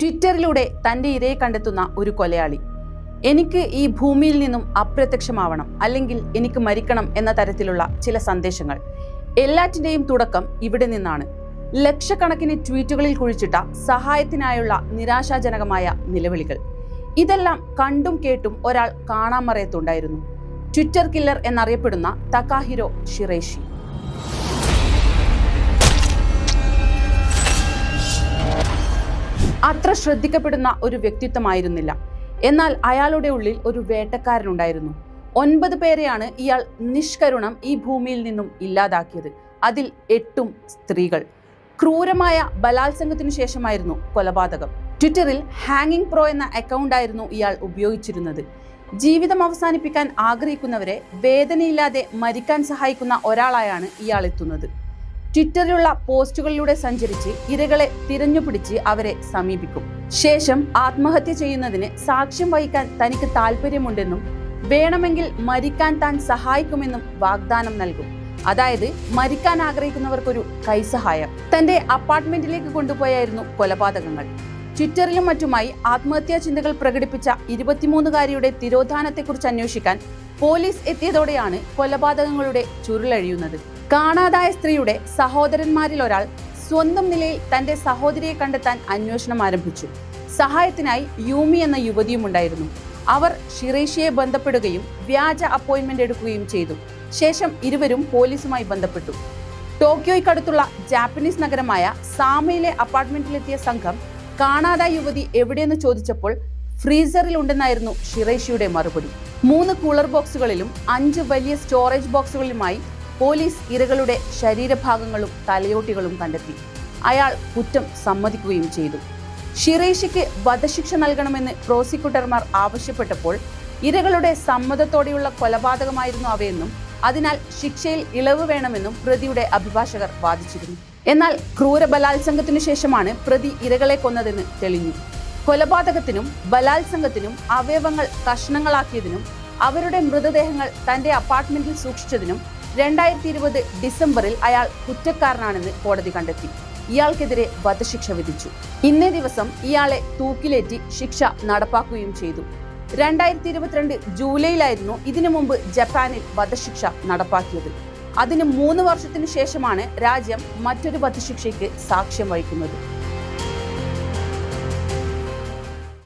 ട്വിറ്ററിലൂടെ തന്റെ ഇരയെ കണ്ടെത്തുന്ന ഒരു കൊലയാളി. എനിക്ക് ഈ ഭൂമിയിൽ നിന്നും അപ്രത്യക്ഷമാവണം, അല്ലെങ്കിൽ എനിക്ക് മരിക്കണം എന്ന തരത്തിലുള്ള ചില സന്ദേശങ്ങൾ. എല്ലാറ്റിന്റെയും തുടക്കം ഇവിടെ നിന്നാണ്. ലക്ഷക്കണക്കിന് ട്വീറ്റുകളിൽ കുഴിച്ചിട്ട സഹായത്തിനായുള്ള നിരാശാജനകമായ നിലവിളികൾ. ഇതെല്ലാം കണ്ടും കേട്ടും ഒരാൾ കാണാമറയത്തുണ്ടായിരുന്നു. ട്വിറ്റർ കില്ലർ എന്നറിയപ്പെടുന്ന തകാഹിരോ ഷിറൈഷി. അത്ര ശ്രദ്ധിക്കപ്പെടുന്ന ഒരു വ്യക്തിത്വമായിരുന്നില്ല. എന്നാൽ അയാളുടെ ഉള്ളിൽ ഒരു വേട്ടക്കാരനുണ്ടായിരുന്നു. 9 പേരെയാണ് ഇയാൾ നിഷ്കരുണം ഈ ഭൂമിയിൽ നിന്നും ഇല്ലാതാക്കിയത്. അതിൽ 8 സ്ത്രീകൾ. ക്രൂരമായ ബലാത്സംഗത്തിനു ശേഷമായിരുന്നു കൊലപാതകം. ട്വിറ്ററിൽ ഹാങ്ങിങ് പ്രോ എന്ന അക്കൗണ്ടായിരുന്നു ഇയാൾ ഉപയോഗിച്ചിരുന്നത്. ജീവിതം അവസാനിപ്പിക്കാൻ ആഗ്രഹിക്കുന്നവരെ വേദനയില്ലാതെ മരിക്കാൻ സഹായിക്കുന്ന ഒരാളായാണ് ഇയാൾ എത്തുന്നത്. ട്വിറ്ററിലുള്ള പോസ്റ്റുകളിലൂടെ സഞ്ചരിച്ച് ഇരകളെ തിരഞ്ഞുപിടിച്ച് അവരെ സമീപിക്കും. ശേഷം ആത്മഹത്യ ചെയ്യുന്നതിന് സാക്ഷ്യം വഹിക്കാൻ തനിക്ക് താല്പര്യമുണ്ടെന്നും വേണമെങ്കിൽ മരിക്കാൻ താൻ സഹായിക്കുമെന്നും വാഗ്ദാനം നൽകും. അതായത് മരിക്കാൻ ആഗ്രഹിക്കുന്നവർക്കൊരു കൈസഹായം. തന്റെ അപ്പാർട്ട്മെന്റിലേക്ക് കൊണ്ടുപോയായിരുന്നു കൊലപാതകങ്ങൾ. ട്വിറ്ററിലും മറ്റുമായി ആത്മഹത്യാ ചിന്തകൾ പ്രകടിപ്പിച്ച 23-കാരിയുടെ തിരോധാനത്തെക്കുറിച്ച് അന്വേഷിക്കാൻ പോലീസ് എത്തിയതോടെയാണ് കൊലപാതകങ്ങളുടെ ചുരുളഴിയുന്നത്. കാണാതായ സ്ത്രീയുടെ സഹോദരന്മാരിൽ ഒരാൾ സ്വന്തം നിലയിൽ തന്റെ സഹോദരിയെ കണ്ടെത്താൻ അന്വേഷണം ആരംഭിച്ചു. സഹായത്തിനായി യൂമി എന്ന യുവതിയും ഉണ്ടായിരുന്നു. അവർ ഷിറൈഷിയെ ബന്ധപ്പെടുകയും വ്യാജ അപ്പോയിന്റ്മെന്റ് എടുക്കുകയും ചെയ്തു. ശേഷം ഇരുവരും പോലീസുമായി ബന്ധപ്പെട്ടു. ടോക്കിയോയ്ക്കടുത്തുള്ള ജാപ്പനീസ് നഗരമായ സാമയിലെ അപ്പാർട്ട്മെന്റിലെത്തിയ സംഘം കാണാതായ യുവതി എവിടെയെന്ന് ചോദിച്ചപ്പോൾ ഫ്രീസറിൽ ഉണ്ടെന്നായിരുന്നു ഷിറൈഷിയുടെ മറുപടി. 3 കൂളർ ബോക്സുകളിലും 5 വലിയ സ്റ്റോറേജ് ബോക്സുകളിലുമായി പോലീസ് ഇരകളുടെ ശരീരഭാഗങ്ങളും തലയോട്ടികളും കണ്ടെത്തി. അയാൾ കുറ്റം സമ്മതിക്കുകയും ചെയ്തു. ഷിറൈഷിക്ക് വധശിക്ഷ നൽകണമെന്ന് പ്രോസിക്യൂട്ടർമാർ ആവശ്യപ്പെട്ടപ്പോൾ ഇരകളുടെ സമ്മതത്തോടെയുള്ള കൊലപാതകമായിരുന്നു അവയെന്നും അതിനാൽ ശിക്ഷയിൽ ഇളവ് വേണമെന്നും പ്രതിയുടെ അഭിഭാഷകർ വാദിച്ചിരുന്നു. എന്നാൽ ക്രൂര ബലാത്സംഗത്തിനു ശേഷമാണ് പ്രതി ഇരകളെ കൊന്നതെന്ന് തെളിഞ്ഞു. കൊലപാതകത്തിനും ബലാത്സംഗത്തിനും അവയവങ്ങൾ കഷ്ണങ്ങളാക്കിയതിനും അവരുടെ മൃതദേഹങ്ങൾ തന്റെ അപ്പാർട്ട്മെന്റിൽ സൂക്ഷിച്ചതിനും 2020 ഡിസംബറിൽ അയാൾ കുറ്റക്കാരനാണെന്ന് കോടതി കണ്ടെത്തി. ഇയാൾക്കെതിരെ വധശിക്ഷ വിധിച്ചു. ഇന്നേ ദിവസം ഇയാളെ തൂക്കിലേറ്റി ശിക്ഷ നടപ്പാക്കുകയും ചെയ്തു. 2022 ജൂലൈയിലായിരുന്നു ഇതിനു മുമ്പ് ജപ്പാനിൽ വധശിക്ഷ നടപ്പാക്കിയത്. അതിന് 3 വർഷത്തിനു ശേഷമാണ് രാജ്യം മറ്റൊരു വധശിക്ഷയ്ക്ക് സാക്ഷ്യം വഹിക്കുന്നത്.